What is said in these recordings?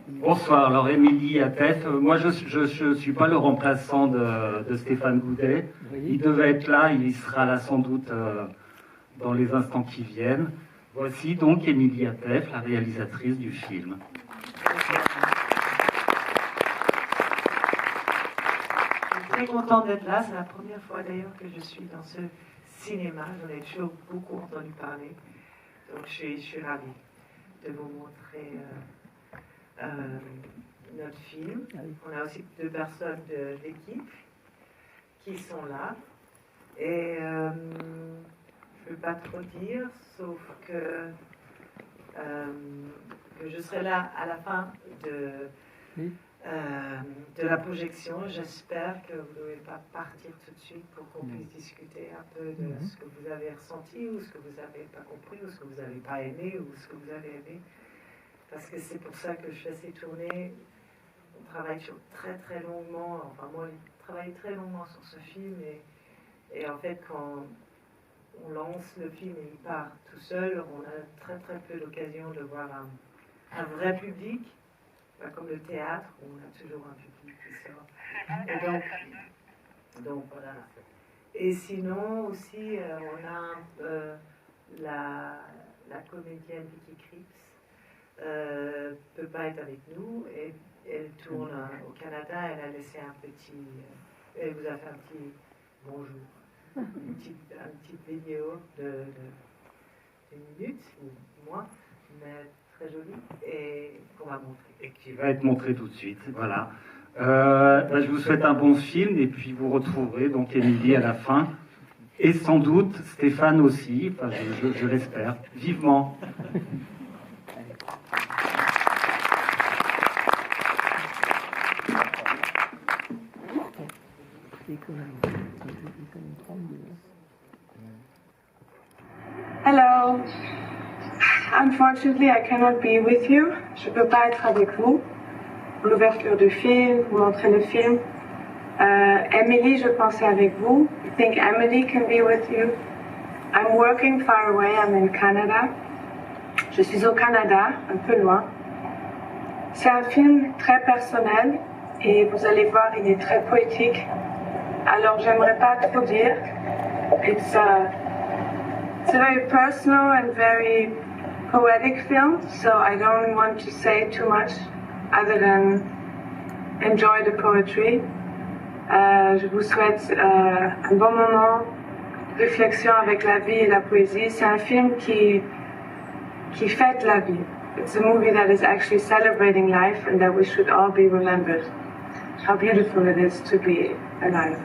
Bonsoir, alors Émilie Atef. Moi, je ne suis pas le remplaçant de Stéphane Goudet. Il devait être là, il sera là sans doute dans les instants qui viennent. Voici donc Émilie Atef, la réalisatrice du film. Je suis très contente d'être là. C'est la première fois d'ailleurs que je suis dans ce cinéma. J'en ai toujours beaucoup entendu parler. Donc je suis ravie de vous montrer notre film. On a aussi 2 personnes d'équipe qui sont là. Et je ne peux pas trop dire, sauf que je serai là à la fin de la projection. J'espère que vous ne devez pas partir tout de suite pour qu'on puisse discuter un peu de ce que vous avez ressenti, ou ce que vous n'avez pas compris, ou ce que vous n'avez pas aimé, ou ce que vous avez aimé. Parce que c'est pour ça que je fais ces tournées. On travaille très très longuement, enfin moi je travaille très longuement sur ce film, et en fait quand on lance le film et il part tout seul, on a très très peu d'occasion de voir un vrai public, pas comme le théâtre où on a toujours un public qui sort. Et donc voilà. Et sinon aussi on a la comédienne Vicky Krieps peut pas être avec nous, et elle tourne au Canada. Elle a laissé elle vous a fait un petit bonjour, une petite vidéo de 1 minute ou moins, mais très jolie, et qu'on va montrer. Et qui va être montrée tout de suite, voilà. Je vous souhaite un bon film, et puis vous retrouverez donc Émilie à la fin, et sans doute Stéphane aussi, enfin, je l'espère, vivement. Hello. Unfortunately, I cannot be with you. Je peux pas être avec vous pour l'ouverture du film, pour montrer le film. Emily, je pensais avec vous. I think Emily can be with you. I'm working far away. I'm in Canada. Je suis au Canada, un peu loin. C'est un film très personnel et vous allez voir, il est très poétique. Alors, j'aimerais pas trop dire. It's a very personal and very poetic film, so I don't want to say too much other than enjoy the poetry. Je vous souhaite un bon moment de réflexion avec la vie et la poésie. C'est un film qui fête la vie. It's a movie that is actually celebrating life, and that we should all be remembered. How beautiful it is to be alive.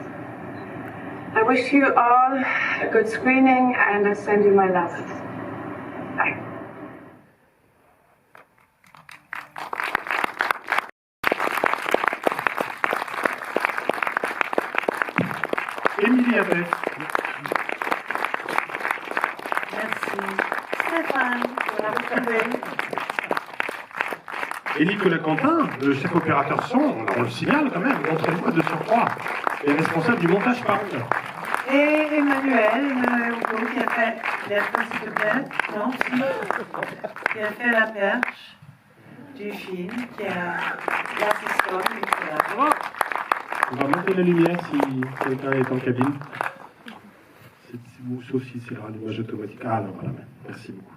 I wish you all a good screening, and I send you my love. Bye. Émilie Atef. Merci Stéphane pour la retrouver. Et Nicolas Quentin, le chef opérateur son, on le signale quand même, montrez-moi de surcroît, est responsable du montage parc. Et Emmanuel Hugo, qui a fait, s'il te plaît, non, qui a fait la perche du film, qui a l'assistant du théâtre. On va monter la lumière si quelqu'un est en cabine. Sauf si c'est le rallumage automatique. Ah non, voilà, merci beaucoup.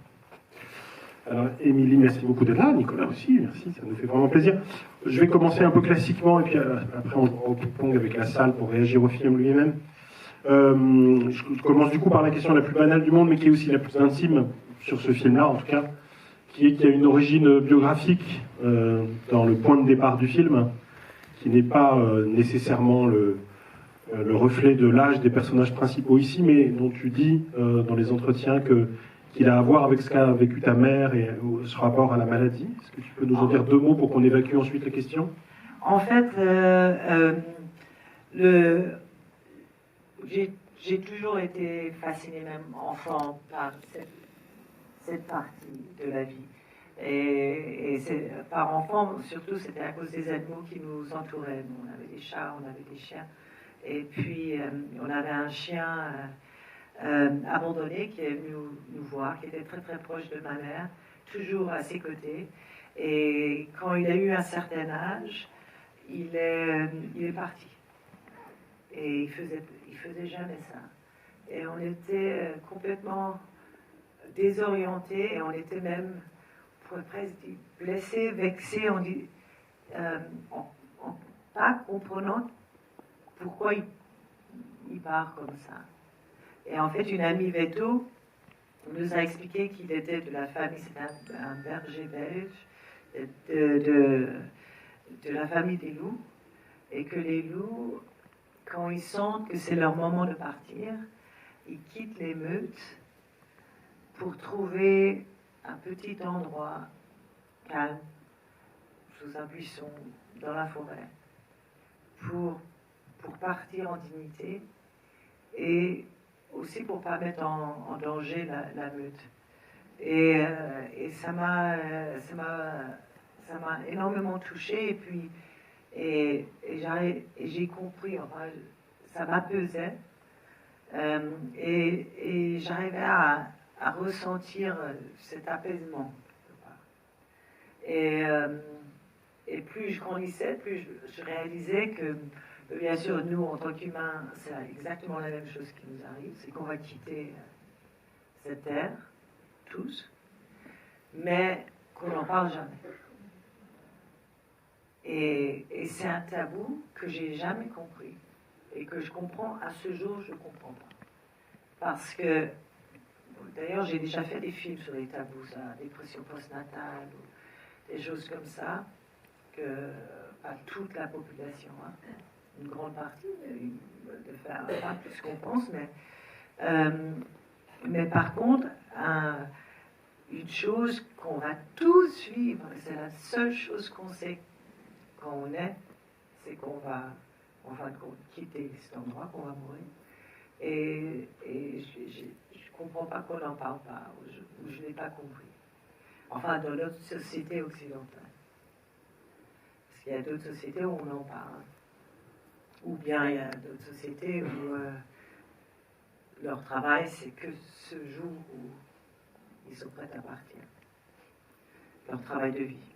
Alors, Émilie, merci beaucoup d'être là. Nicolas aussi, merci, ça nous fait vraiment plaisir. Je vais commencer un peu classiquement, et puis après on va au ping-pong avec la salle pour réagir au film lui-même. Je commence du coup par la question la plus banale du monde, mais qui est aussi la plus intime sur ce film-là, en tout cas, qui est qu'il y a une origine biographique dans le point de départ du film, qui n'est pas nécessairement le reflet de l'âge des personnages principaux ici, mais dont tu dis dans les entretiens qu'il a à voir avec ce qu'a vécu ta mère et ce rapport à la maladie. Est-ce que tu peux nous en dire 2 mots pour qu'on évacue ensuite la question ? En fait, j'ai toujours été fascinée, même enfant, par cette partie de la vie. Et par enfant, surtout, c'était à cause des animaux qui nous entouraient. On avait des chats, on avait des chiens. Et puis, on avait un chien abandonné qui est venu nous voir, qui était très très proche de ma mère, toujours à ses côtés. Et quand il a eu un certain âge, il est parti. Et il faisait jamais ça. Et on était complètement désorientés, et on était même, on pourrait presque dire, blessés, vexés, en pas comprenant pourquoi il part comme ça. Et en fait, une amie Veto nous a expliqué qu'il était de la famille, c'était un berger belge, de la famille des loups, et que les loups, quand ils sentent que c'est leur moment de partir, ils quittent les meutes pour trouver un petit endroit calme, sous un buisson, dans la forêt, pour partir en dignité, et aussi pour ne pas mettre en danger la meute. Et ça m'a énormément touchée, et puis j'ai compris, enfin, ça m'apaisait, et j'arrivais à ressentir cet apaisement. Et plus je grandissais, plus je réalisais que, bien sûr, nous, en tant qu'humains, c'est exactement la même chose qui nous arrive, c'est qu'on va quitter cette terre, tous, mais qu'on n'en parle jamais. Et c'est un tabou que j'ai jamais compris, et que je comprends à ce jour, je ne comprends pas. Parce que, d'ailleurs, j'ai déjà fait des films sur les tabous, la dépression postnatale, ou des choses comme ça, que pas toute la population, hein, une grande partie, de faire pas plus qu'on pense, mais par contre, une chose qu'on va tous vivre, c'est la seule chose qu'on sait quand on est, c'est qu'on va, en fin de compte, quitter cet endroit, qu'on va mourir. Et je ne comprends pas qu'on n'en parle pas, ou je n'ai pas compris. Enfin, dans notre société occidentale. Parce qu'il y a d'autres sociétés où on en parle. Ou bien il y a d'autres sociétés où leur travail, c'est que ce jour où ils sont prêts à partir. Leur travail de vie.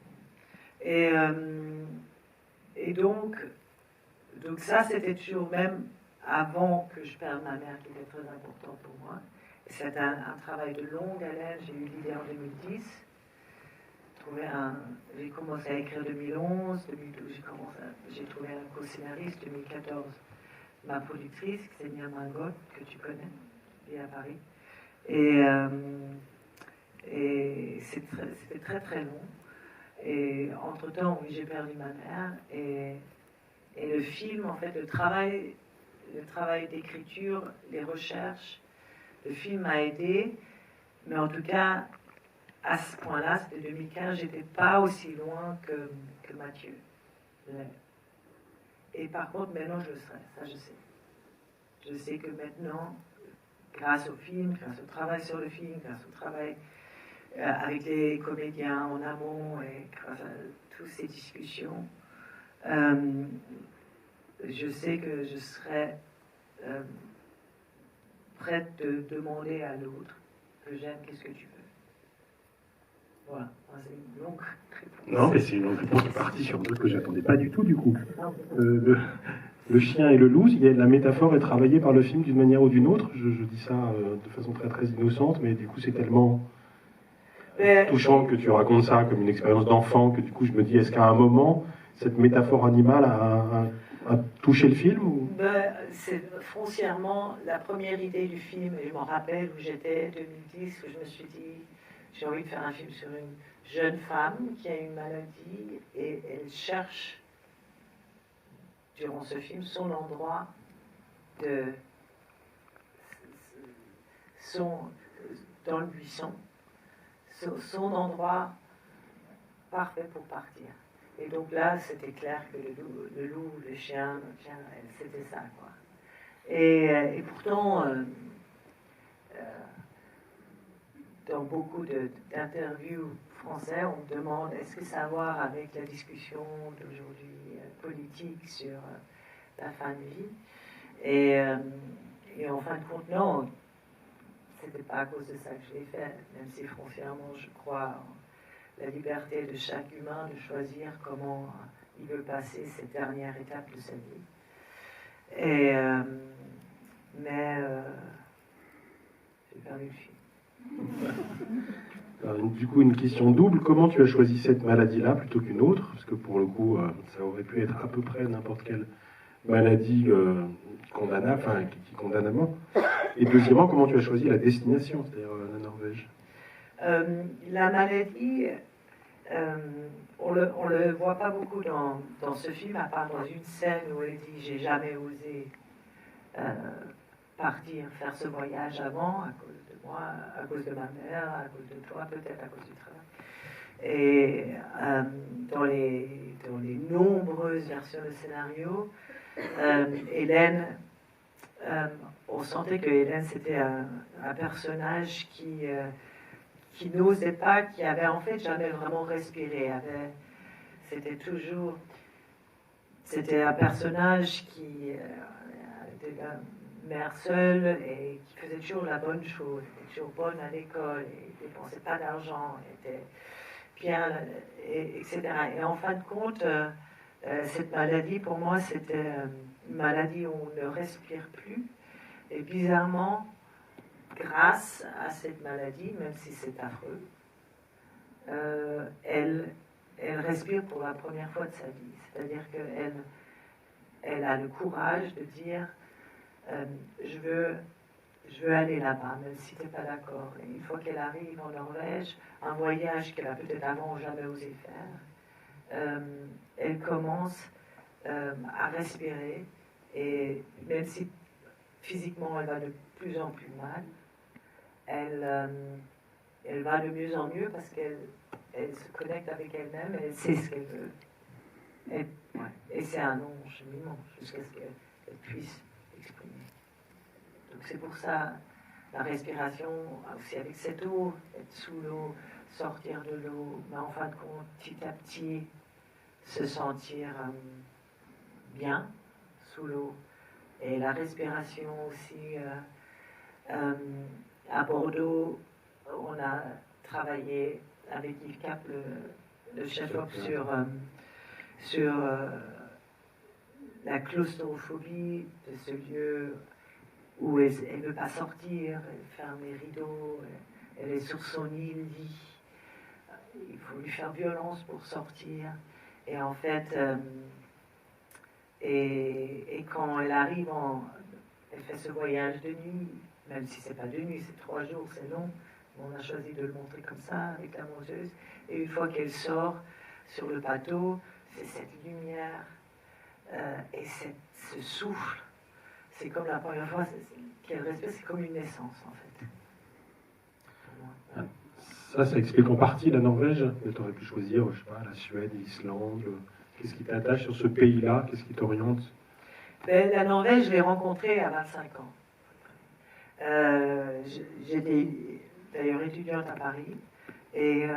Et donc ça, c'était toujours, même avant que je perde ma mère, qui était très important pour moi. C'était un travail de longue haleine. J'ai eu l'idée en 2010. J'ai commencé à écrire en 2011, 2012, j'ai trouvé un co-scénariste, 2014, ma productrice, Xenia Mangot, que tu connais, qui est à Paris. Et c'était très très long. Et entre-temps, oui, j'ai perdu ma mère. Et le film, en fait, le travail d'écriture, les recherches, le film m'a aidé. Mais en tout cas, à ce point-là, c'était 2015, j'étais pas aussi loin que Mathieu. Et par contre, maintenant, je le serai, ça je sais. Je sais que maintenant, grâce au film, grâce au travail sur le film, grâce au travail avec les comédiens en amont et grâce à toutes ces discussions, je sais que je serai prête de demander à l'autre que j'aime, qu'est-ce que tu veux. Voilà, c'est une longue réponse. Non, mais c'est une longue réponse partie sur un truc que j'attendais pas du tout, du coup. Le chien et le loup, la métaphore est travaillée par le film d'une manière ou d'une autre. Je dis ça de façon très très innocente, mais du coup c'est tellement touchant que tu racontes ça comme une expérience d'enfant que du coup je me dis, est-ce qu'à un moment cette métaphore animale a touché le film ou... C'est foncièrement la première idée du film, et je m'en rappelle où j'étais, 2010, où je me suis dit, j'ai envie de faire un film sur une jeune femme qui a une maladie et elle cherche, durant ce film, son endroit dans le buisson, son endroit parfait pour partir. Et donc là, c'était clair que le loup, le chien, c'était ça, quoi. Et pourtant, dans beaucoup d'interviews français, on me demande est-ce que ça a à voir avec la discussion d'aujourd'hui politique sur la fin de vie. Et en fin de compte, non, c'était pas à cause de ça que je l'ai fait, même si foncièrement je crois la liberté de chaque humain de choisir comment il veut passer cette dernière étape de sa vie. Mais j'ai perdu le fil. Alors, du coup, une question double. Comment tu as choisi cette maladie-là plutôt qu'une autre? Parce que pour le coup, ça aurait pu être à peu près n'importe quelle maladie condamnable, enfin, qui condamne à mort. Et deuxièmement, comment tu as choisi la destination, c'est-à-dire la Norvège? La maladie, on le voit pas beaucoup dans ce film, à part dans une scène où elle dit « j'ai jamais osé partir, faire ce voyage avant, à cause de moi, à cause de ma mère, à cause de toi, peut-être à cause du travail ». Et dans les nombreuses versions de scénario, Hélène, on sentait que Hélène c'était un personnage qui n'osait pas, qui avait en fait jamais vraiment respiré. C'était un personnage qui était la mère seule et qui faisait toujours la bonne chose, était toujours bonne à l'école, et dépensait pas d'argent, était bien, etc. Et en fin de compte, cette maladie, pour moi, c'était une maladie où on ne respire plus. Et bizarrement, grâce à cette maladie, même si c'est affreux, elle respire pour la première fois de sa vie. C'est-à-dire qu'elle a le courage de dire je veux aller là-bas, même si tu n'es pas d'accord. Et une fois qu'elle arrive en Norvège, un voyage qu'elle a peut-être avant jamais osé faire, elle commence à respirer, et même si physiquement elle va de plus en plus mal, elle va de mieux en mieux parce qu'elle se connecte avec elle-même, elle sait ce qu'elle veut. Et c'est un long cheminement jusqu'à ce qu'elle puisse exprimer. Donc c'est pour ça la respiration, aussi avec cette eau, être sous l'eau, sortir de l'eau, mais en fin de compte, petit à petit, se sentir bien sous l'eau. Et la respiration aussi, à Bordeaux, on a travaillé avec Yves Cap, le chef-op, sur la claustrophobie de ce lieu où elle ne veut pas sortir, elle ferme les rideaux, elle est sur son lit. Il faut lui faire violence pour sortir. Et en fait, et quand elle arrive, elle fait ce voyage de nuit, même si c'est pas de nuit, c'est 3 jours, c'est long. On a choisi de le montrer comme ça, avec la monteuse. Et une fois qu'elle sort sur le bateau, c'est cette lumière et ce souffle. C'est comme la première fois qu'elle respire, c'est comme une naissance, en fait. Ça explique en partie la Norvège. Tu aurais pu choisir, je sais pas, la Suède, l'Islande. Qu'est-ce qui t'attache sur ce pays-là? Qu'est-ce qui t'oriente? La Norvège, je l'ai rencontrée à 25 ans. J'étais d'ailleurs étudiante à Paris et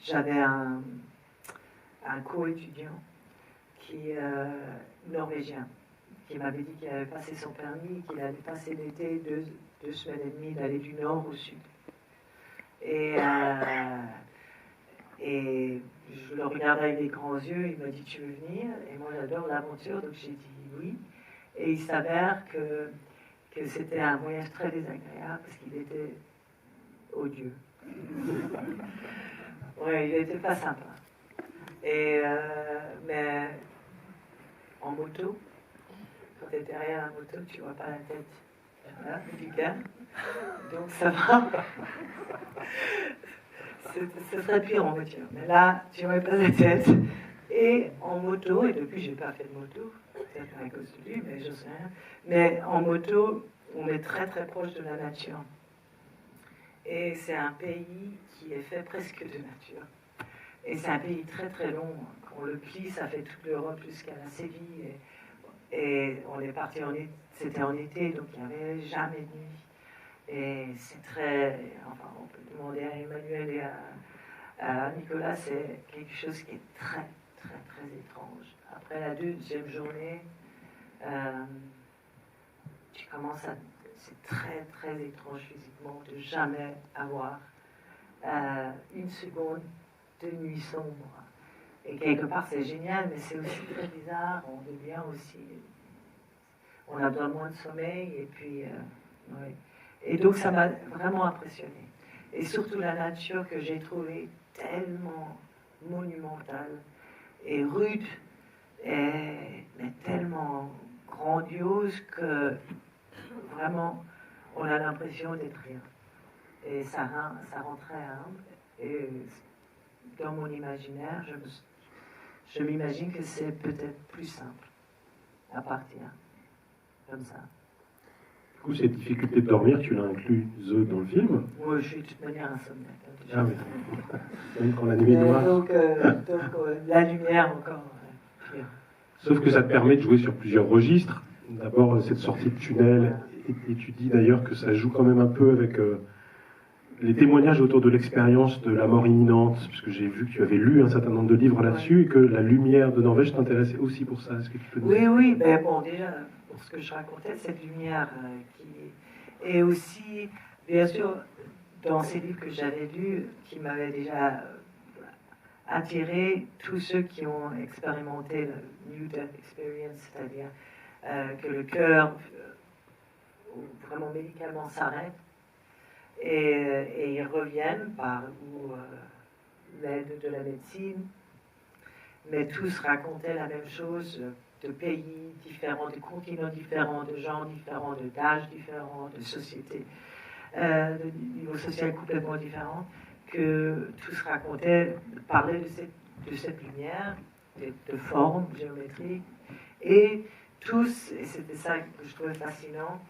j'avais un co-étudiant qui norvégien qui m'avait dit qu'il avait passé son permis, qu'il avait passé l'été 2 semaines et demie d'aller du nord au sud. Et je le regardais avec des grands yeux, il m'a dit tu veux venir? Et moi j'adore l'aventure, donc j'ai dit oui. Et il s'avère que c'était un voyage très désagréable parce qu'il était odieux. Ouais, il n'était pas sympa. Mais en moto, quand tu es derrière la moto, tu vois pas la tête. Voilà, du gars. Donc ça va. Ce serait pire en voiture. Mais là, tu vois pas la tête. Et en moto, et depuis j'ai pas fait de moto, peut-être à cause de lui, mais je sais rien. Mais en moto, on est très très proche de la nature. Et c'est un pays qui est fait presque de nature. Et c'est un pays très très long. Quand on le plie, ça fait toute l'Europe jusqu'à la Séville. Et on est parti c'était en été, donc il n'y avait jamais de nuit. Et c'est très... Enfin, on peut demander à Emmanuel et à Nicolas, c'est quelque chose qui est très très très étrange. Après la 2e journée, tu commences à... C'est très très étrange physiquement de jamais avoir une seconde de nuit sombre. Et quelque part, c'est génial, mais c'est aussi très bizarre. On devient aussi... On a besoin de moins de sommeil, et puis... ouais. Et donc, ça m'a vraiment impressionné. Et surtout la nature que j'ai trouvée tellement monumentale et rude, mais tellement grandiose que vraiment, on a l'impression d'être rien. Et ça rend très humble. Et dans mon imaginaire, je m'imagine que c'est peut-être plus simple à partir comme ça. Du coup, cette difficulté de dormir, tu l'as incluse dans le film? Moi, je suis de toute manière insomniaque. Ah oui. Même quand la nuit est noire. Donc la lumière encore. Pire. Sauf que ça te permet de jouer sur plusieurs registres. D'abord, cette sortie de tunnel, et tu dis d'ailleurs que ça joue quand même un peu avec les témoignages autour de l'expérience de la mort imminente, puisque j'ai vu que tu avais lu un certain nombre de livres là-dessus, et que la lumière de Norvège t'intéressait aussi pour ça. Est-ce que tu peux nous dire? Oui, ben bon, déjà, pour ce que je racontais, cette lumière qui est aussi, bien sûr, dans ces livres que j'avais lus, qui m'avaient déjà attiré, tous ceux qui ont expérimenté le New Death Experience, c'est-à-dire que le cœur vraiment médicalement s'arrête et ils reviennent par l'aide de la médecine, mais tous racontaient la même chose, de pays différents, de continents différents, de gens différents, d'âges différents, de sociétés, de niveau social complètement différents, que tous racontaient, parlaient de cette lumière, de formes géométriques, et tous, et c'était ça que je trouvais fascinant,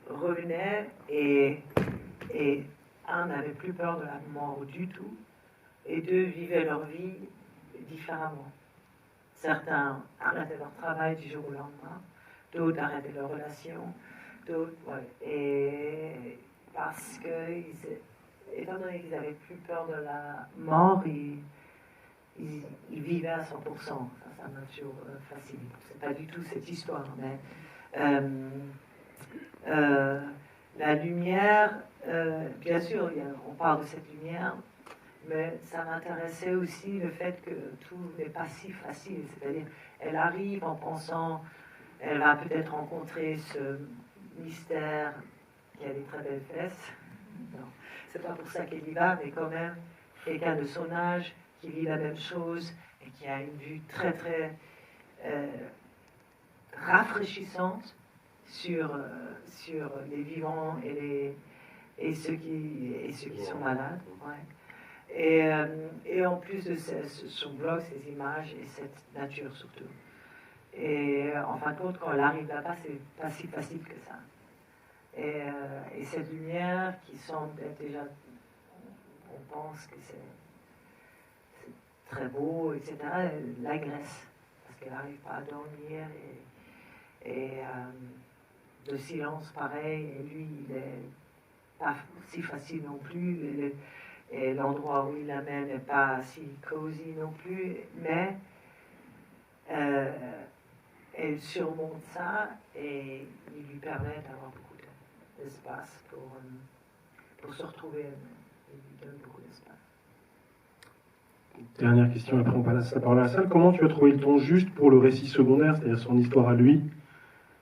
revenaient et un n'avait plus peur de la mort du tout, et deux vivaient leur vie différemment. Certains arrêtaient leur travail du jour au lendemain, d'autres arrêtaient leur relation, d'autres, ouais, et parce que, étant donné qu'ils n'avaient plus peur de la mort, ils vivaient à 100%. Ça m'a toujours fasciné. C'est pas du tout cette histoire, mais la lumière, bien sûr, on parle de cette lumière, mais ça m'intéressait aussi le fait que tout n'est pas si facile. C'est-à-dire, elle arrive en pensant, elle va peut-être rencontrer ce mystère qui a des très belles fesses. Non, c'est pas pour ça qu'elle y va, mais quand même, quelqu'un de son âge qui vit la même chose et qui a une vue très très rafraîchissante sur les vivants et ceux qui sont malades. Ouais. Et en plus de son blog, ses images et cette nature surtout. Et en fin de compte, quand elle arrive là-bas, c'est pas si facile que ça. Et cette lumière qui semble être déjà, on pense que c'est très beau, etc., elle l'agresse, parce qu'elle n'arrive pas à dormir, et le silence pareil, et lui, il n'est pas si facile non plus, et l'endroit où il l'amène n'est pas si cosy non plus, mais elle surmonte ça, et il lui permet d'avoir beaucoup d'espace pour se retrouver, il lui donne beaucoup d'espace. Dernière question, après on passe la parole à la salle. Comment tu as trouvé le ton juste pour le récit secondaire, c'est-à-dire son histoire à lui,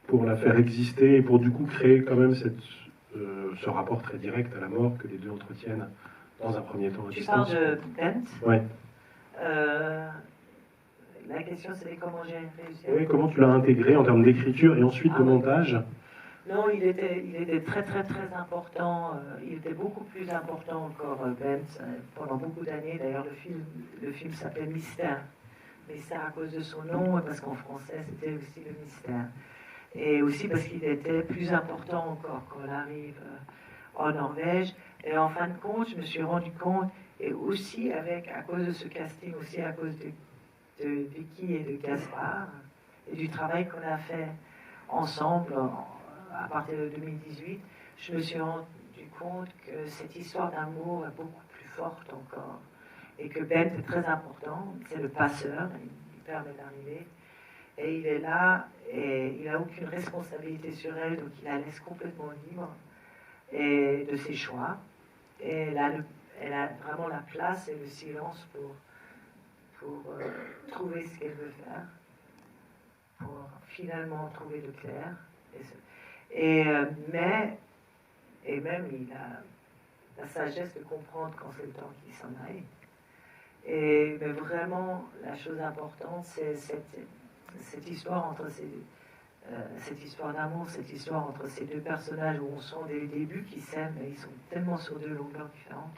pour la faire exister et pour du coup créer quand même ce rapport très direct à la mort que les deux entretiennent dans un premier temps à distance? Tu parles de Bent? Oui. La question c'était comment j'ai réussi. Oui, comment tu l'as intégré en termes d'écriture et ensuite de montage? Non, il était très très très important. Il était beaucoup plus important encore, Bent, pendant beaucoup d'années. D'ailleurs, le film s'appelle Mystère. Mystère à cause de son nom et parce qu'en français c'était aussi le mystère. Et aussi parce qu'il était plus important encore quand on arrive en Norvège. Et en fin de compte, je me suis rendu compte, et aussi à cause de ce casting, aussi à cause de Vicky et de Gaspard, et du travail qu'on a fait ensemble à partir de 2018, je me suis rendu compte que cette histoire d'amour est beaucoup plus forte encore. Et que Bent est très important, c'est le passeur, il permet d'arriver. Et il est là, et il n'a aucune responsabilité sur elle, donc il la laisse complètement libre et de ses choix. Et elle a vraiment la place et le silence pour trouver ce qu'elle veut faire, pour finalement trouver le clair. Mais même il a la sagesse de comprendre quand c'est le temps qu'il s'en aille. Mais vraiment, la chose importante, c'est cette histoire entre cette histoire d'amour, cette histoire entre ces deux personnages où on sent dès le début qu'ils s'aiment, et ils sont tellement sur deux longueurs différentes,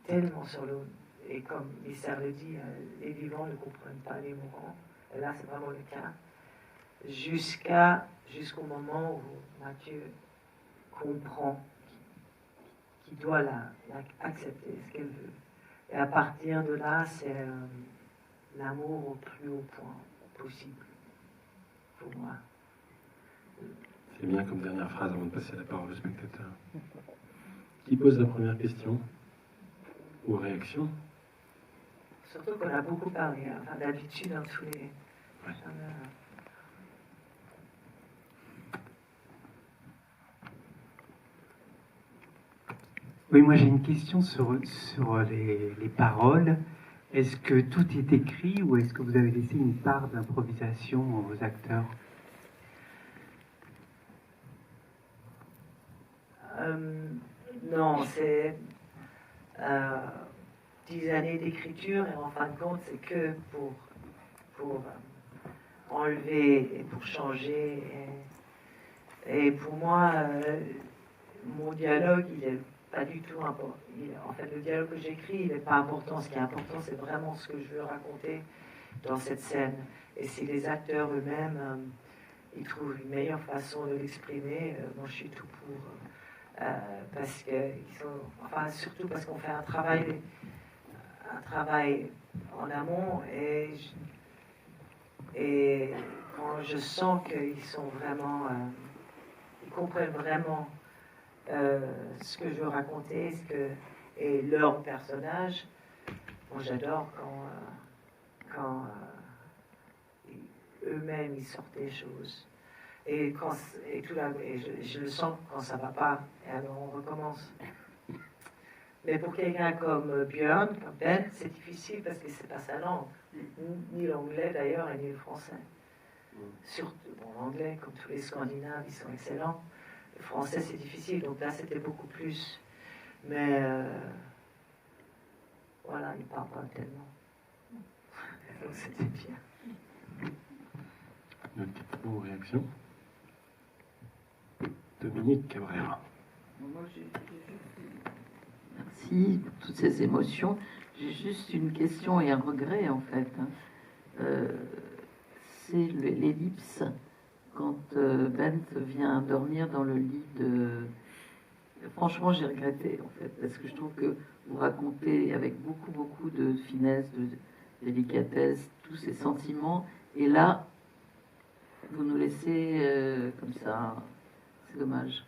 tellement sur l'autre. Et comme Mystère le dit, les vivants ne comprennent pas les mourants. Et là, c'est vraiment le cas. Jusqu'au moment où Mathieu comprend qu'il doit accepter ce qu'elle veut. Et à partir de là, c'est l'amour au plus haut point possible, pour moi. C'est bien comme dernière phrase avant de passer la parole au spectateur. Qui pose la première question ou réaction? Surtout qu'on a beaucoup parlé, enfin, d'habitude dans tous les... Ouais. Oui, moi j'ai une question sur les paroles. Est-ce que tout est écrit ou est-ce que vous avez laissé une part d'improvisation aux acteurs? Non, c'est 10 années d'écriture et en fin de compte, c'est que pour enlever et pour changer. Et pour moi, mon dialogue, il est pas du tout important. En fait, le dialogue que j'écris, il n'est pas important. Ce qui est important, c'est vraiment ce que je veux raconter dans cette scène. Et si les acteurs eux-mêmes, ils trouvent une meilleure façon de l'exprimer, moi je suis tout pour. Parce qu'ils sont, enfin, surtout parce qu'on fait un travail en amont et quand je sens qu'ils sont vraiment, ils comprennent vraiment ce que je veux raconter, et leur personnage. Bon, j'adore quand eux-mêmes ils sortent des choses. Et je le sens quand ça va pas, et alors on recommence. Mais pour quelqu'un comme Björn, comme Ben, c'est difficile parce que c'est pas sa langue, ni l'anglais d'ailleurs, et ni le français. Surtout, bon, l'anglais, comme tous les Scandinaves, ils sont excellents. Le français, c'est difficile, donc là, c'était beaucoup plus. Mais voilà, il parle pas tellement. Donc c'était bien. Une autre réaction? Dominique Cabrera. Merci pour toutes ces émotions. J'ai juste une question et un regret, en fait. C'est l'ellipse quand Bent vient dormir dans le lit de... Franchement, j'ai regretté, en fait, parce que je trouve que vous racontez avec beaucoup de finesse, de délicatesse, tous ces sentiments. Et là, vous nous laissez comme ça. C'est dommage.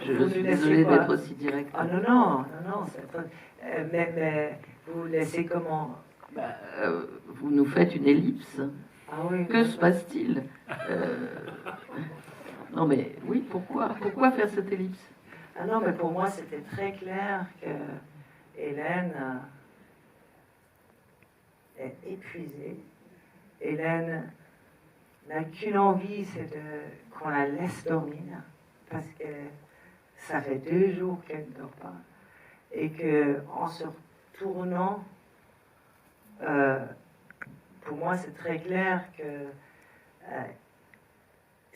Je suis désolée d'être aussi direct. Ah non, mais vous laissez comment? Vous nous faites une ellipse. Ah oui. Que se passe-t-il? Non mais oui, pourquoi faire cette ellipse? Ah non, mais pour moi c'était très clair que Hélène est épuisée. Hélène n'a qu'une envie, c'est qu'on la laisse dormir, parce que ça fait 2 jours qu'elle ne dort pas, et que en se retournant, pour moi c'est très clair que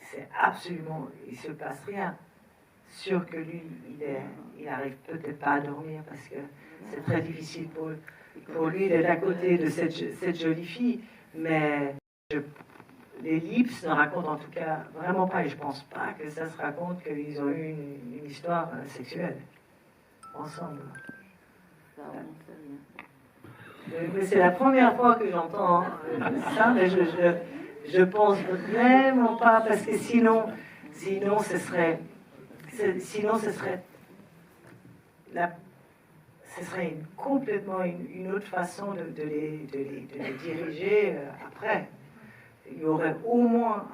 c'est absolument, il se passe rien. Sûr que lui, il arrive peut-être pas à dormir parce que c'est très difficile pour lui d'être à côté de cette jolie fille, mais l'ellipse ne raconte en tout cas vraiment pas, et je pense pas que ça se raconte qu'ils ont eu une histoire sexuelle ensemble. Mais c'est la première fois que j'entends ça, mais je pense vraiment pas, parce que sinon ce serait complètement une autre façon de les diriger après. Il y aurait au moins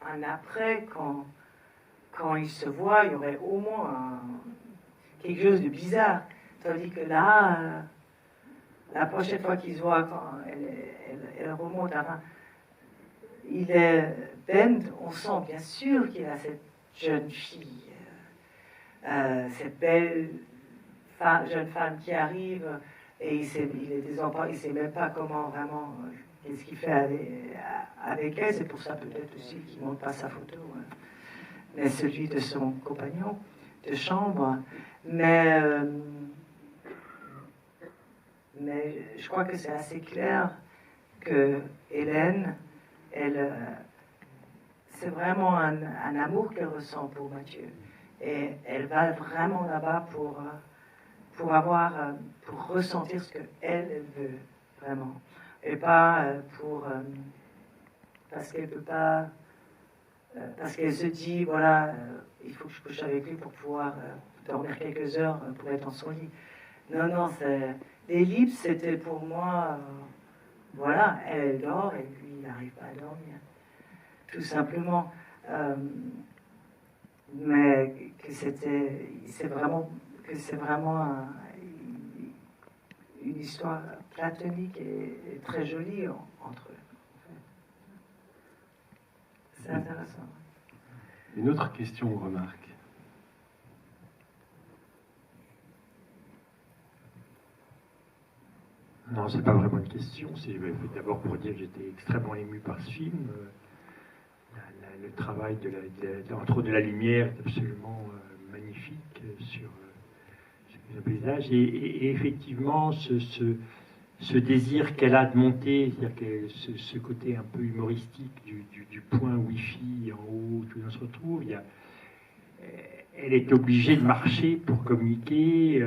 un après, quand ils se voient, il y aurait au moins quelque chose de bizarre. Tandis que là, la prochaine fois qu'ils se voient, quand elle remonte à 20, Ben, on sent bien sûr qu'il a cette jeune fille, cette belle jeune femme qui arrive, et il est désemparé, il ne sait même pas comment vraiment, qu'est-ce qu'il fait avec elle. C'est pour ça peut-être aussi qu'il ne montre pas sa photo, mais celui de son compagnon de chambre. Mais je crois que c'est assez clair que Hélène, c'est vraiment un amour qu'elle ressent pour Mathieu. Et elle va vraiment là-bas pour ressentir ce qu'elle veut, vraiment. Et pas parce qu'elle peut pas, parce qu'elle se dit, voilà, il faut que je couche avec lui pour pouvoir dormir quelques heures pour être dans son lit. Non, l'ellipse, c'était pour moi, voilà, elle dort et lui, il n'arrive pas à dormir. Tout simplement. Mais que c'est vraiment une histoire platonique et très jolie entre eux. C'est intéressant. Une autre question ou remarque? Non, c'est pas vraiment une question. C'est d'abord pour dire que j'étais extrêmement ému par ce film. Le travail entre autres de la lumière est absolument magnifique sur le paysage. Et effectivement, ce désir qu'elle a de monter, c'est-à-dire que ce côté un peu humoristique du point Wi-Fi en haut, tout on se retrouve, elle est obligée de marcher pour communiquer.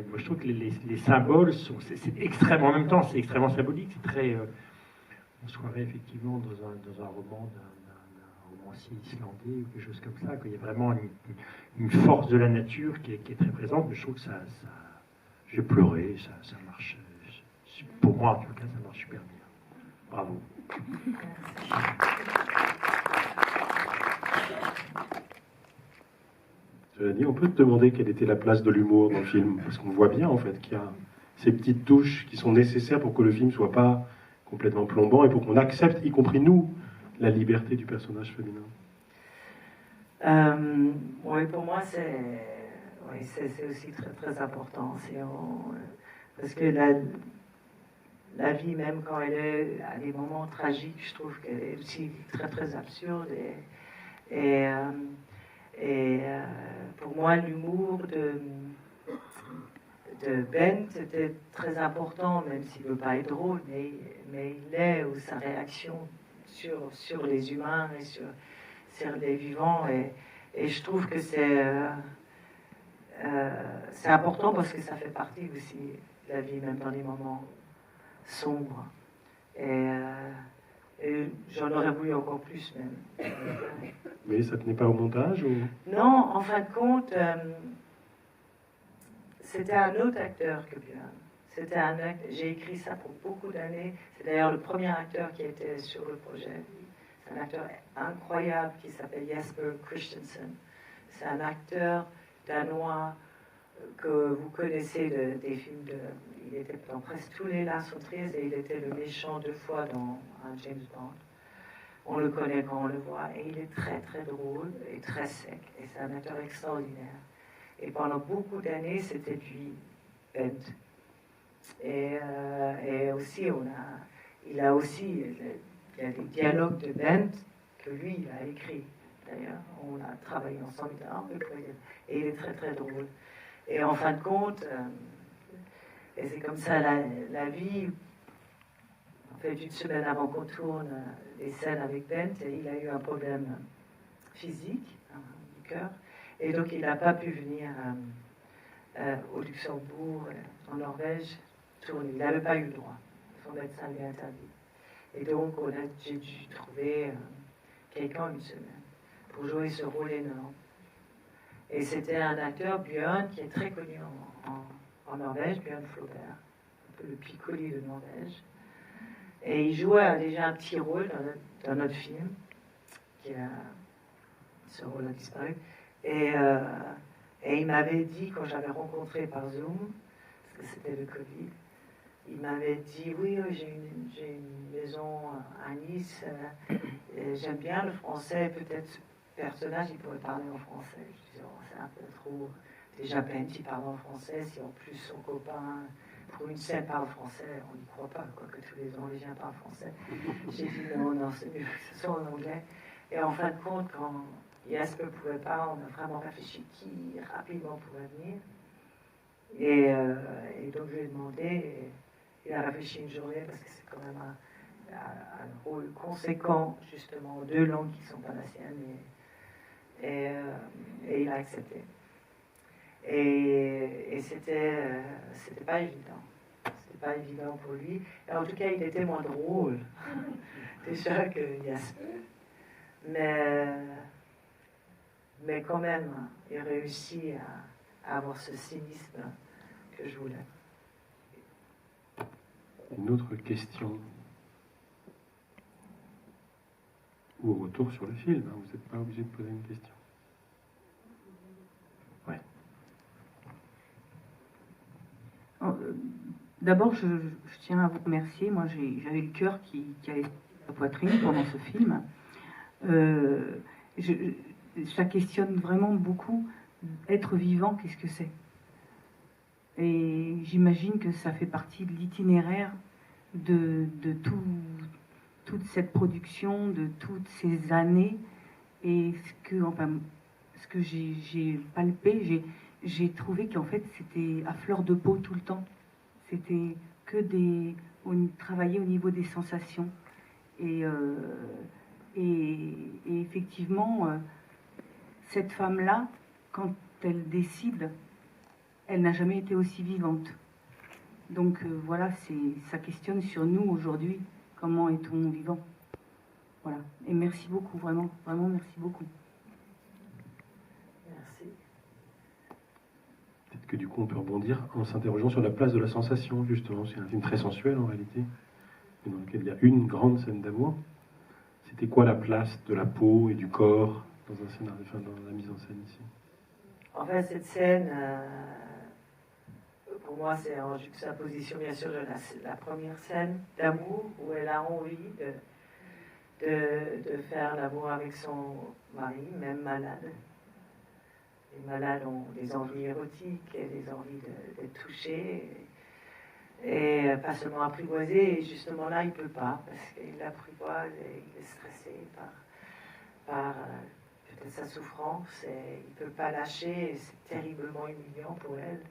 Moi, je trouve que les symboles c'est extrêmement, en même temps, c'est extrêmement symbolique. C'est très, on se croirait effectivement dans un roman d'un romancier islandais ou quelque chose comme ça. Il y a vraiment une force de la nature qui est très présente. Mais je trouve que ça j'ai pleuré, ça marche. Pour moi, en tout cas, ça marche super bien. Bravo. Cela dit, on peut te demander quelle était la place de l'humour dans le film, parce qu'on voit bien en fait qu'il y a ces petites touches qui sont nécessaires pour que le film soit pas complètement plombant et pour qu'on accepte, y compris nous, la liberté du personnage féminin. Oui, pour moi, c'est aussi très, très important. Parce que la vie, même quand elle est à des moments tragiques, je trouve qu'elle est aussi très, très absurde. Et pour moi, l'humour de Ben, c'était très important, même s'il ne veut pas être drôle, mais il est, ou sa réaction sur les humains et sur les vivants. Et je trouve que c'est important parce que ça fait partie aussi de la vie, même dans les moments sombres. Et j'en aurais voulu encore plus, même. Mais ça tenait pas au montage ou... Non, en fin de compte, c'était un autre acteur que Björn. J'ai écrit ça pour beaucoup d'années. C'est d'ailleurs le premier acteur qui était sur le projet. C'est un acteur incroyable qui s'appelle Jesper Christensen. C'est un acteur danois que vous connaissez des films il était dans presque tous les Lars von Trier et il était le méchant 2 fois dans un James Bond. On le connaît quand on le voit et il est très très drôle et très sec et c'est un acteur extraordinaire. Et pendant beaucoup d'années, c'était lui, Bent. Et aussi, il y a des dialogues de Bent que lui, il a écrit. D'ailleurs, on a travaillé ensemble, et il est très très drôle. Et en fin de compte, et c'est comme ça la vie. En fait, une semaine avant qu'on tourne les scènes avec Bent, il a eu un problème physique du cœur. Et donc, il n'a pas pu venir au Luxembourg, en Norvège, tourner. Il n'avait pas eu le droit. Son médecin lui a interdit. Et donc, j'ai dû trouver quelqu'un une semaine pour jouer ce rôle énorme. Et c'était un acteur, Björn, qui est très connu en Norvège, Björn Floberg, un peu le Piccoli de Norvège. Et il jouait déjà un petit rôle dans notre film, ce rôle a disparu. Et Et il m'avait dit, quand j'avais rencontré par Zoom, parce que c'était le Covid, il m'avait dit, oui, j'ai une maison à Nice, j'aime bien le français, peut-être ce personnage, il pourrait parler en français. Je disais, oh, c'est un peu trop... Déjà, Ben, il parle en français, si en plus son copain, pour une scène, parle français, on n'y croit pas, quoi, que tous les Norvégiens parlent français. J'ai dit, non, c'est mieux que ce soit en anglais. Et en fin de compte, quand Jesper ne pouvait pas, on a vraiment réfléchi qui rapidement pourrait venir. Et donc, je lui ai demandé, et il a réfléchi une journée, parce que c'est quand même un rôle conséquent, justement, aux deux langues qui ne sont pas la sienne, et il a accepté. Et c'était pas évident. C'était pas évident pour lui. Et en tout cas, il était moins drôle, déjà, que Jesper. Mais quand même, il réussit à avoir ce cynisme que je voulais. Une autre question. Ou au retour sur le film, hein, vous n'êtes pas obligé de poser une question. Ouais. D'abord, je tiens à vous remercier. Moi, j'avais le cœur qui allait sur la poitrine pendant ce film. Ça questionne vraiment beaucoup. Être vivant, qu'est-ce que c'est? Et j'imagine que ça fait partie de l'itinéraire de toute cette production, de toutes ces années. Et ce que j'ai palpé, j'ai trouvé qu'en fait, c'était à fleur de peau tout le temps. C'était que travailler au niveau des sensations. Et effectivement, cette femme-là, quand elle décide, elle n'a jamais été aussi vivante. Donc voilà, ça questionne sur nous aujourd'hui. Comment est-on vivant? Voilà. Et merci beaucoup, vraiment, vraiment merci beaucoup. Merci. Peut-être que du coup on peut rebondir en s'interrogeant sur la place de la sensation, justement. C'est un film très sensuel en réalité, et dans lequel il y a une grande scène d'amour. C'était quoi la place de la peau et du corps dans un scénario, enfin, dans la mise en scène ici? En fait, cette scène, pour moi, c'est en juxtaposition, bien sûr, de la première scène d'amour, où elle a envie de faire l'amour avec son mari, même malade. Les malades ont des envies érotiques et des envies d'être touchés, et pas seulement apprivoisés. Et justement là, il ne peut pas, parce qu'il l'apprivoise et il est stressé par peut-être sa souffrance, et il ne peut pas lâcher, et c'est terriblement humiliant pour elle.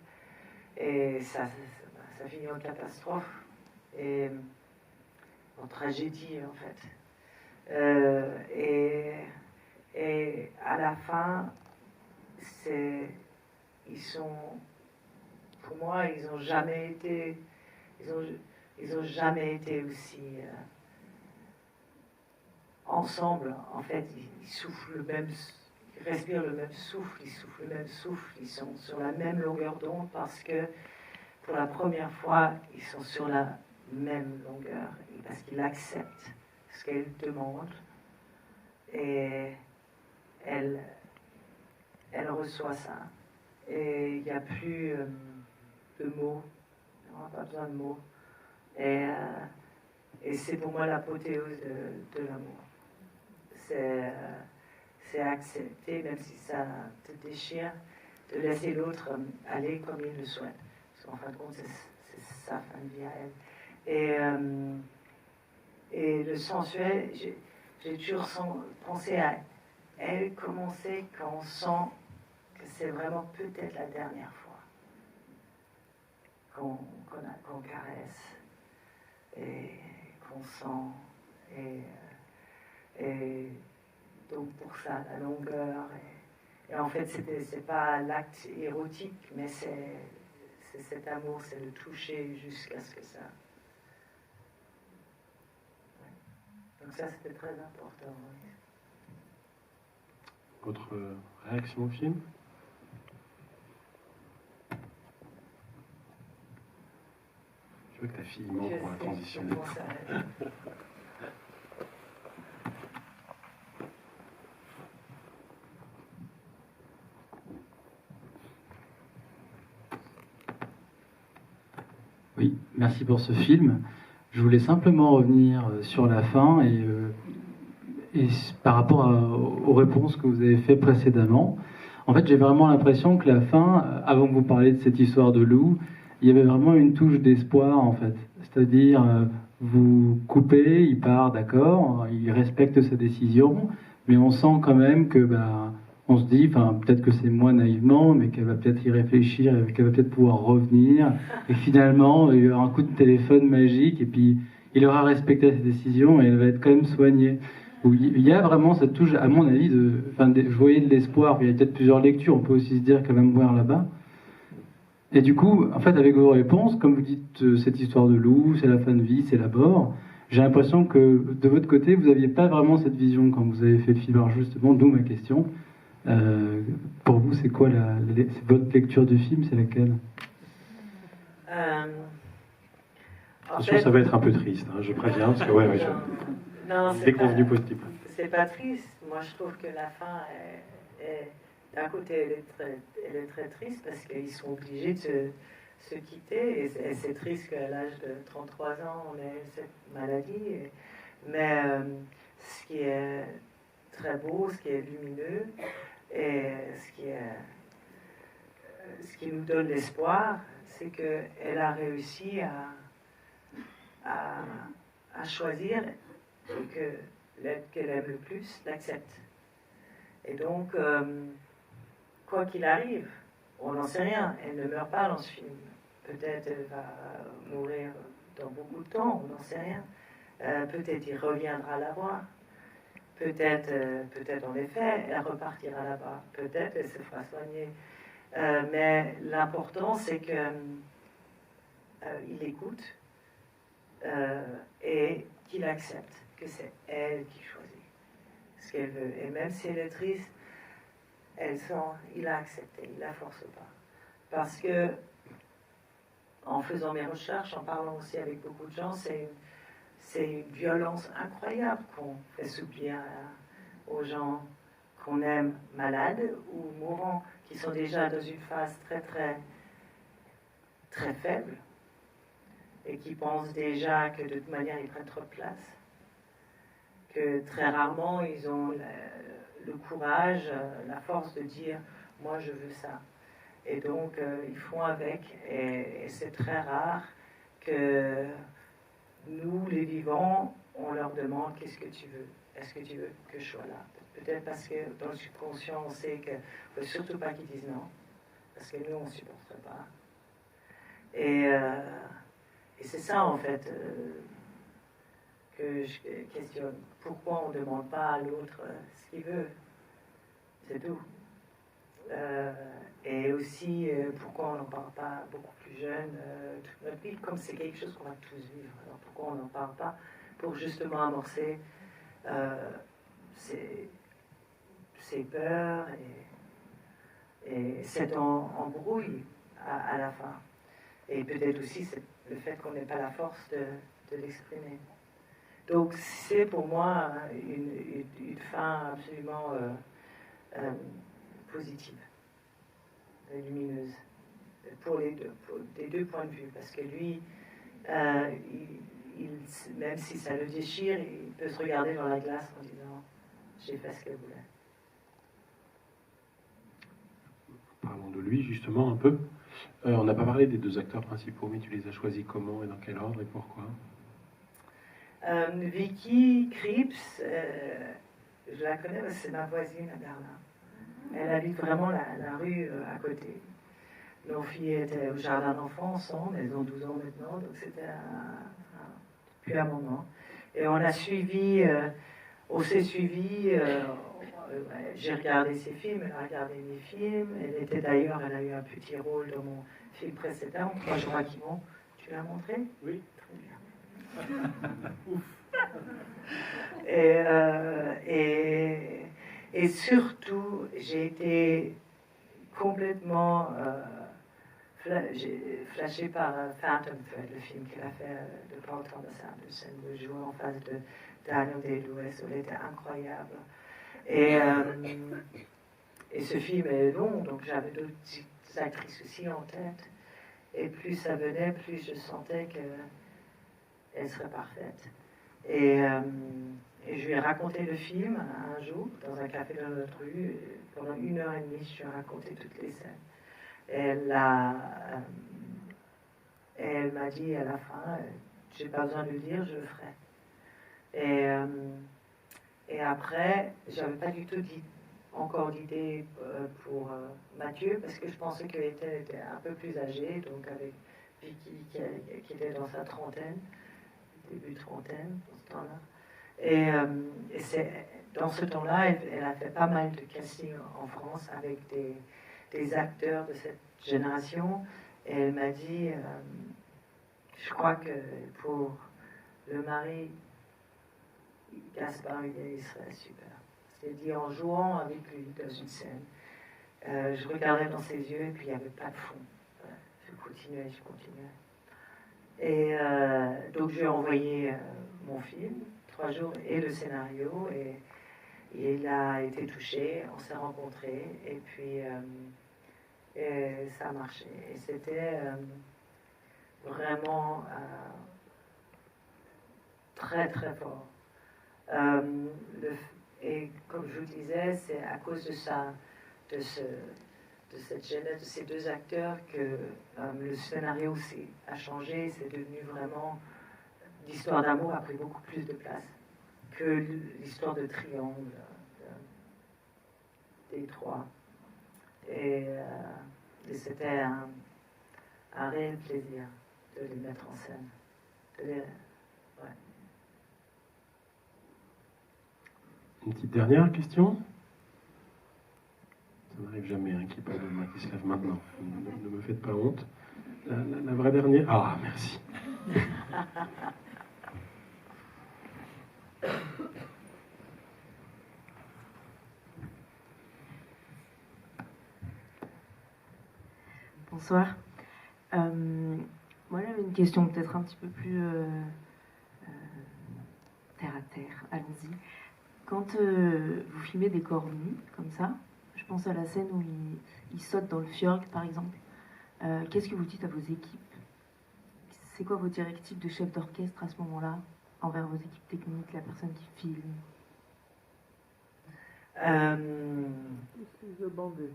Et ça finit en catastrophe, et en tragédie en fait. Et à la fin, pour moi, ils n'ont jamais été aussi ensemble. En fait, ils soufflent le même, ils respirent le même souffle, ils soufflent le même souffle, ils sont sur la même longueur d'onde, parce que pour la première fois, ils sont sur la même longueur, parce qu'ils acceptent ce qu'elle demande, et elle reçoit ça. Et il n'y a plus de mots, on n'a pas besoin de mots. Et c'est pour moi l'apothéose de l'amour. C'est accepter, même si ça te déchire, de laisser l'autre aller comme il le souhaite. Parce qu'en fin de compte, c'est sa fin de vie à elle. Et le sensuel, j'ai toujours pensé à elle commencer quand on sent que c'est vraiment peut-être la dernière fois qu'on caresse et qu'on sent. Et donc pour ça, la longueur. Et en fait, c'est pas l'acte érotique, mais c'est cet amour, c'est le toucher jusqu'à ce que ça... Ouais. Donc ça, c'était très important. Oui. Votre réaction au film? Je vois que ta fille manque pour la transition. merci pour ce film. Je voulais simplement revenir sur la fin et par rapport aux réponses que vous avez faites précédemment. En fait, j'ai vraiment l'impression que la fin, avant que vous parliez de cette histoire de loup, il y avait vraiment une touche d'espoir, en fait. C'est-à-dire, vous coupez, il part, d'accord, il respecte sa décision, mais on sent quand même que, on se dit, enfin, peut-être que c'est moi naïvement, mais qu'elle va peut-être y réfléchir, et qu'elle va peut-être pouvoir revenir, et finalement, il y aura un coup de téléphone magique, et puis il aura respecté sa décision, et elle va être quand même soignée. Il y a vraiment cette touche, à mon avis, je voyais de l'espoir. Il y a peut-être plusieurs lectures, on peut aussi se dire qu'elle va mourir là-bas. Et du coup, en fait, avec vos réponses, comme vous dites, cette histoire de loup, c'est la fin de vie, c'est la mort, j'ai l'impression que de votre côté, vous n'aviez pas vraiment cette vision quand vous avez fait le film. Alors justement, d'où ma question. Pour vous, c'est quoi votre lecture du film, c'est laquelle? Attention, ça va être un peu triste, hein, je préviens, parce que déconvenu positif. C'est pas triste. Moi, je trouve que la fin d'un côté, elle est très triste parce qu'ils sont obligés de se quitter. Et c'est triste qu'à l'âge de 33 ans, on ait cette maladie. Mais ce qui est très beau, ce qui est lumineux, et ce qui nous donne l'espoir, c'est qu'elle a réussi à choisir que l'être qu'elle aime le plus l'accepte. Et donc, quoi qu'il arrive, on n'en sait rien. Elle ne meurt pas dans ce film. Peut-être elle va mourir dans beaucoup de temps, on n'en sait rien. Peut-être il reviendra la voir. Peut-être en effet, elle repartira là-bas. Peut-être elle se fera soigner. Mais l'important, c'est qu'il écoute et qu'il accepte que c'est elle qui choisit ce qu'elle veut. Et même si elle est triste, il a accepté, il ne la force pas. Parce que, en faisant mes recherches, en parlant aussi avec beaucoup de gens, c'est une violence incroyable qu'on fait subir aux gens qu'on aime malades ou mourants, qui sont déjà dans une phase très, très, très faible et qui pensent déjà que de toute manière ils prennent trop de place, que très rarement ils ont le courage, la force de dire « moi je veux ça ». Et donc ils font avec, et c'est très rare que nous, les vivants, on leur demande « qu'est-ce que tu veux? Est-ce que tu veux que je sois là ?» Peut-être parce que dans le subconscient, on sait qu'il ne faut surtout pas qu'ils disent non, parce que nous, on ne supporterait pas. Et c'est ça, en fait, que je questionne. Pourquoi on ne demande pas à l'autre ce qu'il veut? C'est tout. Et aussi, pourquoi on n'en parle pas beaucoup plus jeune toute notre vie, comme c'est quelque chose qu'on va tous vivre. Alors pourquoi on n'en parle pas? Pour justement amorcer ces peurs et cette embrouille à la fin. Et peut-être aussi le fait qu'on n'ait pas la force de l'exprimer. Donc c'est pour moi une fin absolument positive, lumineuse, des deux points de vue. Parce que lui, même si ça le déchire, il peut se regarder dans la glace en disant « j'ai fait ce qu'elle voulait ». Parlons de lui justement un peu. On n'a pas parlé des deux acteurs principaux, mais tu les as choisis comment et dans quel ordre et pourquoi? Vicky Krieps, je la connais parce que c'est ma voisine à Berlin. Elle habite vraiment la rue à côté. Nos filles étaient au jardin d'enfants ensemble, elles ont 12 ans maintenant, donc c'était depuis un moment. Et on a suivi, on s'est suivi, j'ai regardé ses films, elle a regardé mes films, elle a eu un petit rôle dans mon film précédent, 3 jours à Quimon. Tu l'as montré? Oui. Très bien. Et surtout, j'ai été complètement flashée par Phantom Thread, le film qu'il a fait de Paul Thomas Anderson, de jouer en face de Daniel Day-Lewis, où il était incroyable. Et ce film est long, donc j'avais d'autres actrices aussi en tête. Et plus ça venait, plus je sentais qu'elle serait parfaite. Et je lui ai raconté le film un jour, dans un café dans notre rue. Pendant 1h30, je lui ai raconté toutes les scènes. Et elle m'a dit à la fin, j'ai pas besoin de le dire, je le ferai. Et après, j'avais pas du tout encore d'idée pour Mathieu, parce que je pensais qu'il était un peu plus âgé, donc avec Vicky qui était dans sa trentaine, début trentaine, dans ce temps-là. Et dans ce temps-là, elle a fait pas mal de casting en France avec des acteurs de cette génération. Et elle m'a dit, je crois que pour le mari, Gaspard, il serait super. C'est dit en jouant avec lui dans une scène. Je regardais dans ses yeux et puis il n'y avait pas de fond. Je continuais. Et donc je lui ai envoyé mon film, 3 jours, et le scénario. Et il a été touché, on s'est rencontrés. Et puis ça a marché. Et c'était vraiment très très fort. Et comme je vous disais, c'est à cause de cette genèse de ces 2 acteurs que le scénario a changé. C'est devenu vraiment, l'histoire d'amour a pris beaucoup plus de place que l'histoire de triangle des 3. Et c'était un réel plaisir de les mettre en scène. Une petite dernière question. Ça n'arrive jamais qu'il n'y ait pas de main qui se lève maintenant. Ne me faites pas honte. La vraie dernière. Ah, merci. Bonsoir. Moi, j'avais une question peut-être un petit peu plus terre à terre. Allons-y. Quand vous filmez des corps nus, comme ça, je pense à la scène où il saute dans le fjord, par exemple. Qu'est-ce que vous dites à vos équipes? C'est quoi vos directives de chef d'orchestre à ce moment-là, envers vos équipes techniques, la personne qui filme? Tous les yeux bandés.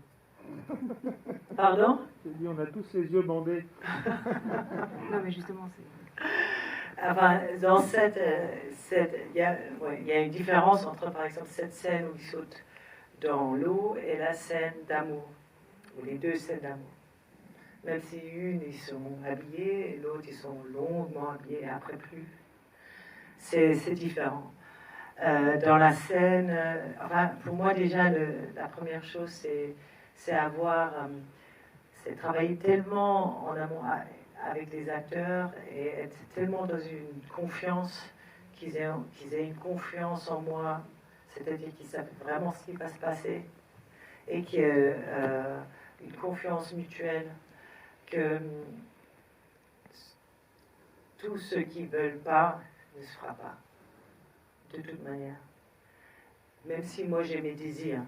Pardon? J'ai dit, on a tous les yeux bandés. Non, mais justement, c'est... Enfin, dans il y a une différence entre, par exemple, cette scène où il saute dans l'eau et la scène d'amour, ou les 2 scènes d'amour. Même si une, ils sont habillés, et l'autre, ils sont longuement habillés, et après plus. C'est différent. Dans la scène, enfin, pour moi, déjà, la première chose, c'est c'est travailler tellement en amont avec les acteurs et être tellement dans une confiance, qu'ils aient une confiance en moi, c'est-à-dire qu'ils savent vraiment ce qui va se passer, et qu'il y ait une confiance mutuelle, que tout ce qui ne veulent pas ne se fera pas, de toute manière. Même si moi j'ai mes désirs.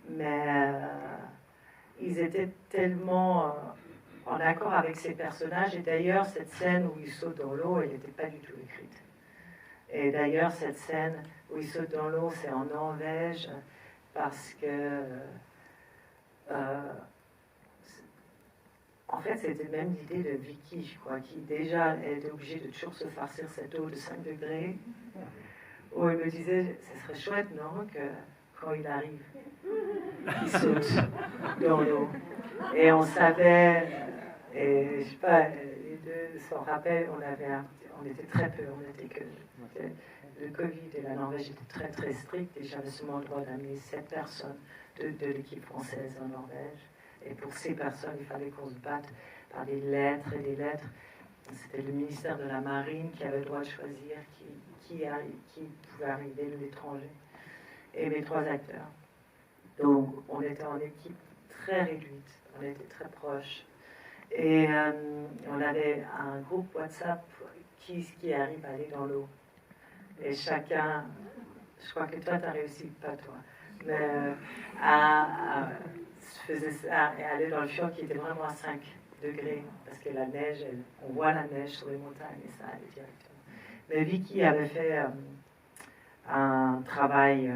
Mais ils étaient tellement en accord avec ces personnages. Et d'ailleurs, cette scène où ils sautent dans l'eau, elle n'était pas du tout écrite. Et d'ailleurs, cette scène où ils sautent dans l'eau, c'est en Norvège, parce que... en fait, c'était même l'idée de Vicky, je crois, qui déjà était obligée de toujours se farcir cette eau de 5 degrés, où elle me disait, ce serait chouette, non, que quand il arrive, il saute dans l'eau. Et on savait, et je sais pas, les 2 s'en rappellent, on était très peu, on était que... Le Covid et la Norvège étaient très très stricts, et j'avais seulement le droit d'amener 7 personnes de l'équipe française en Norvège. Et pour ces personnes, il fallait qu'on se batte par des lettres et des lettres. C'était le ministère de la Marine qui avait le droit de choisir qui pouvait arriver de l'étranger. Et mes 3 acteurs. Donc, on était en équipe très réduite, on était très proches. Et on avait un groupe WhatsApp qui arrive à aller dans l'eau. Et chacun, je crois que toi, tu as réussi, pas toi, mais à faisait ça et allait dans le fjord qui était vraiment à 5 degrés, parce que la neige, on voit la neige sur les montagnes et ça allait directement. Mais Vicky avait fait un travail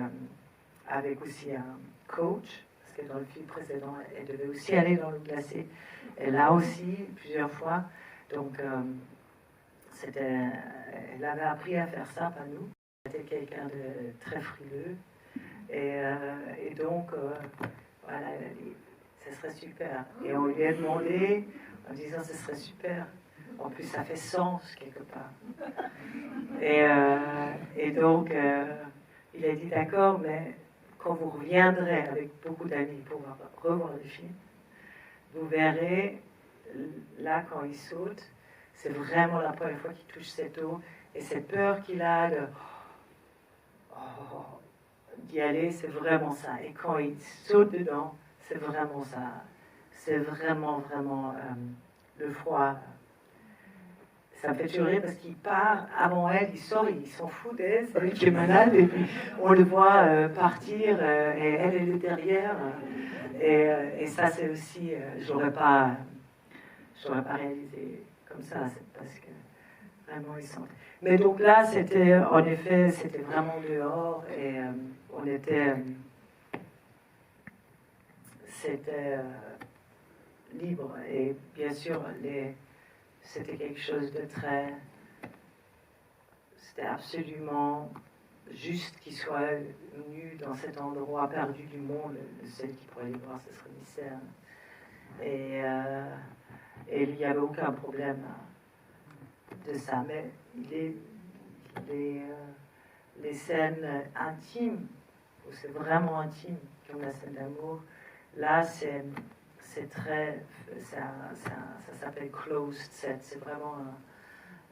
avec aussi un coach, parce que dans le film précédent, elle devait aussi aller dans le glacé. Et là aussi, plusieurs fois. Donc, elle avait appris à faire ça, pas nous. C'était quelqu'un de très frileux. Et donc, voilà, elle a dit, ce serait super. Et on lui a demandé, en disant, ce serait super. En plus, ça fait sens quelque part. Et donc, il a dit, d'accord, mais quand vous reviendrez avec beaucoup d'amis pour revoir le film, vous verrez, là, quand il saute, c'est vraiment la première fois qu'il touche cette eau. Et cette peur qu'il a d'y aller, c'est vraiment ça. Et quand il saute dedans, c'est vraiment ça. C'est vraiment, vraiment le froid. Ça me fait tuer parce qu'il part avant elle, il sort, il s'en fout d'elle, c'est elle qui est malade, et puis on le voit partir, et elle est derrière. Et ça, c'est aussi, j'aurais pas réalisé comme ça, c'est parce que vraiment ils sentent. Mais donc là, c'était, en effet, c'était vraiment dehors, et on était, c'était libre, et bien sûr, c'était quelque chose de très... C'était absolument juste qu'il soit nu dans cet endroit perdu du monde. Le seul qui pourrait les voir, ce serait Nicerne. Et il n'y avait aucun problème de ça. Mais les scènes intimes, où c'est vraiment intime, comme la scène d'amour, là, c'est très... ça s'appelle closed set, c'est vraiment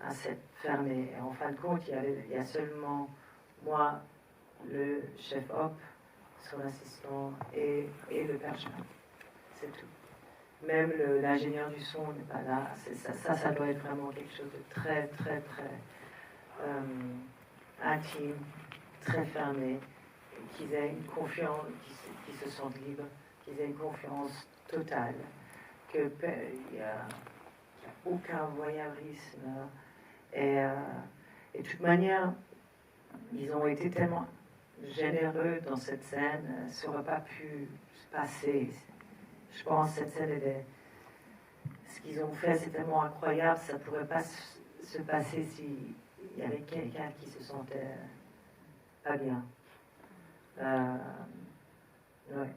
un set fermé. Et en fin de compte, il y a seulement moi, le chef-op, son assistant et le perchman. C'est tout. Même l'ingénieur du son n'est pas là. Ça doit être vraiment quelque chose de très, très, très intime, très fermé, qu'ils aient une confiance, qu'ils se sentent libres, qu'ils aient une confiance totale, qu'il n'y a aucun voyeurisme. Et de toute manière, ils ont été tellement généreux dans cette scène, ça n'aurait pas pu se passer. Je pense que cette scène, ce qu'ils ont fait, c'est tellement incroyable, ça ne pourrait pas se passer s'il y avait quelqu'un qui se sentait pas bien. Ouais.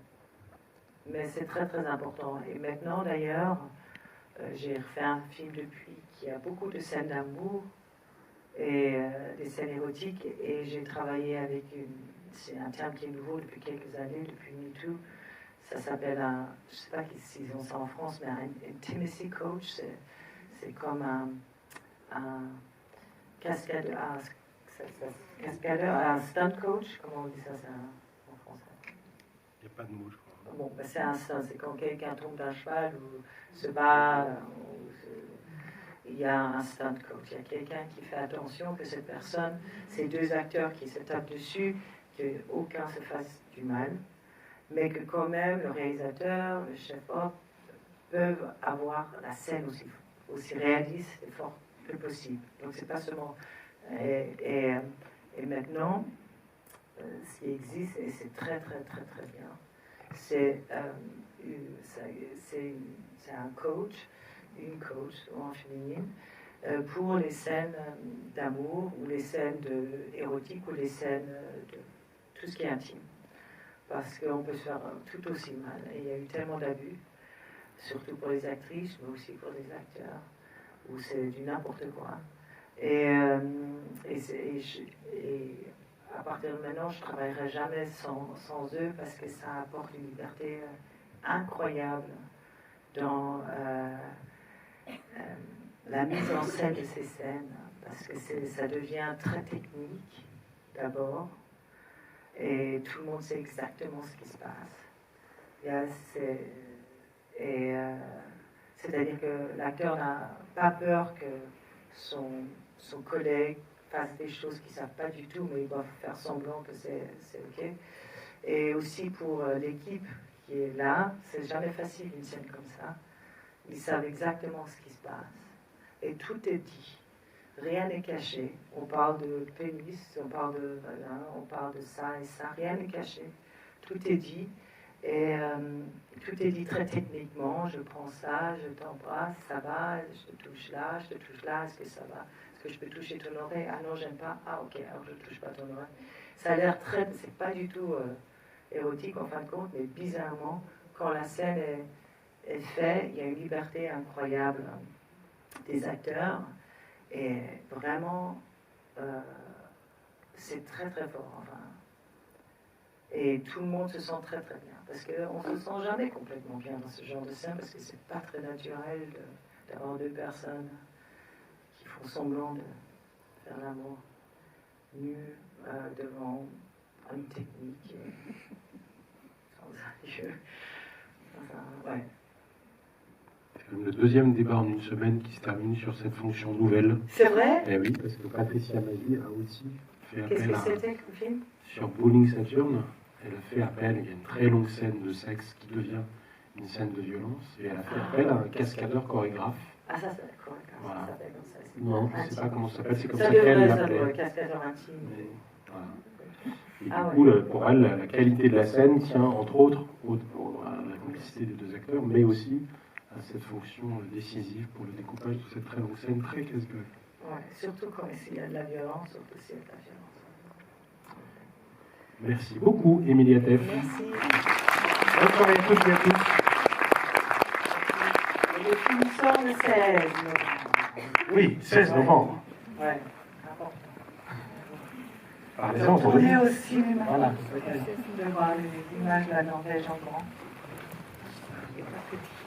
Mais c'est très très important. Et maintenant d'ailleurs, j'ai refait un film depuis qui a beaucoup de scènes d'amour et des scènes érotiques, et j'ai travaillé avec c'est un terme qui est nouveau depuis quelques années, depuis MeToo. Ça s'appelle je ne sais pas s'ils ont ça en France, mais un intimacy coach. C'est comme un cascadeur, un stunt coach, comment on dit ça en français? Il n'y a pas de mot, je crois. Bon, ben c'est un stunt, c'est quand quelqu'un tombe d'un cheval ou se bat, il y a un stunt coach. Il y a quelqu'un qui fait attention que cette personne, ces deux acteurs qui se tapent dessus, qu'aucun se fasse du mal, mais que quand même le réalisateur, le chef-op, peuvent avoir la scène aussi réaliste et forte que possible. Donc c'est pas seulement... Et maintenant, ce qui existe, et c'est très très très très bien, c'est un coach, une coach en féminine, pour les scènes d'amour ou les scènes érotiques ou les scènes de tout ce qui est intime. Parce qu'on peut se faire tout aussi mal. Et il y a eu tellement d'abus, surtout pour les actrices, mais aussi pour les acteurs, où c'est du n'importe quoi. Et à partir de maintenant, je ne travaillerai jamais sans eux, parce que ça apporte une liberté incroyable dans la mise en scène de ces scènes, parce que ça devient très technique d'abord, et tout le monde sait exactement ce qui se passe. C'est-à-dire que l'acteur n'a pas peur que son collègue fasse des choses qu'il ne savent pas du tout, mais il doit faire semblant que c'est OK. Et aussi pour l'équipe qui est là. C'est jamais facile une scène comme ça. Ils savent exactement ce qui se passe. Et tout est dit. Rien n'est caché. On parle de pénis, on parle de ça et ça. Rien n'est caché. Tout est dit. Et tout est dit très techniquement. Je prends ça, je t'embrasse, ça va, je te touche là, est-ce que ça va? Est-ce que je peux toucher ton oreille? Ah non, j'aime pas. Ah ok, alors je ne touche pas ton oreille. Ça a l'air très... C'est pas du tout érotique en fin de compte, mais bizarrement, quand la scène est faite, il y a une liberté incroyable des acteurs. Et vraiment, c'est très très fort. Enfin. Et tout le monde se sent très très bien. Parce qu'on ne se sent jamais complètement bien dans ce genre de scène, parce que c'est pas très naturel d'avoir deux personnes qui font semblant de faire l'amour nu devant une technique sans adieu. Enfin, ouais. Le deuxième débat en une semaine qui se termine sur cette fonction nouvelle. C'est vrai? Eh oui, parce que Patricia Mailly a aussi fait appel Qu'est-ce que c'était comme film? Sur Bowling Saturn, elle a fait appel, il y a une très longue scène de sexe qui devient une scène de violence, et elle a fait appel à un cascadeur chorégraphe. Ah ça c'est chorégraphe, voilà. Ça s'appelle comme ça. Non, je ne sais pas comment ça s'appelle, c'est comme ça ça qu'elle devrait l'appelait. Cascadeur intime. Voilà. Et du coup, pour elle, la qualité de la scène tient entre autres à la complicité des deux acteurs, mais aussi à cette fonction décisive pour le découpage de cette très longue scène, très casse-gueule. Ouais, surtout quand il y a de la violence, surtout s'il y a de la violence. Merci beaucoup, Émilie Atef. Merci. Bonne soirée à tous et à tous. Et le film sort le 16 novembre. Oui, 16 novembre. Ouais, important. Parlez-en, Tourner au cinéma. Voilà. De voir les images de la Norvège en grand. Il est pas petit.